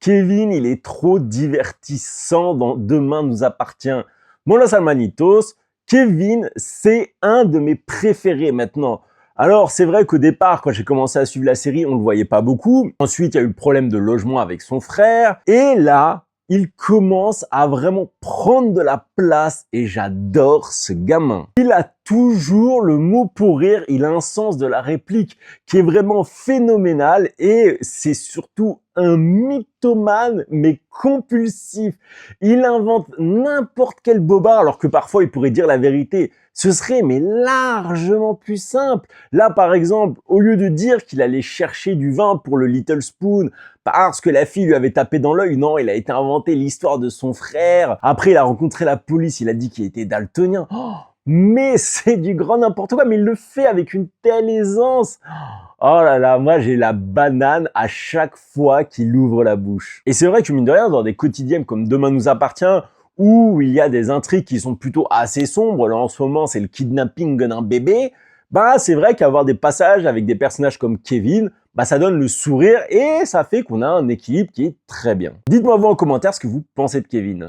Kevin, il est trop divertissant dans Demain nous appartient. Mon Los Hermanitos, Kevin, c'est un de mes préférés maintenant. Alors, c'est vrai qu'au départ, quand j'ai commencé à suivre la série, on ne le voyait pas beaucoup. Ensuite, il y a eu le problème de logement avec son frère. Et là, il commence à vraiment prendre de la place et j'adore ce gamin. Il a toujours le mot pour rire, il a un sens de la réplique qui est vraiment phénoménal et c'est surtout un mythomane mais compulsif. Il invente n'importe quel bobard alors que parfois il pourrait dire la vérité. Ce serait mais largement plus simple. Là par exemple, au lieu de dire qu'il allait chercher du vin pour le Little Spoon parce que la fille lui avait tapé dans l'œil, non, il a été inventé l'histoire de son frère. Après il a rencontré la police, il a dit qu'il était daltonien. Oh, mais c'est du grand n'importe quoi, mais il le fait avec une telle aisance. Oh là là, moi j'ai la banane à chaque fois qu'il ouvre la bouche. Et c'est vrai que mine de rien, dans des quotidiennes comme Demain nous appartient, où il y a des intrigues qui sont plutôt assez sombres, là en ce moment c'est le kidnapping d'un bébé, bah c'est vrai qu'avoir des passages avec des personnages comme Kevin, bah ça donne le sourire et ça fait qu'on a un équilibre qui est très bien. Dites-moi vous en commentaire ce que vous pensez de Kevin.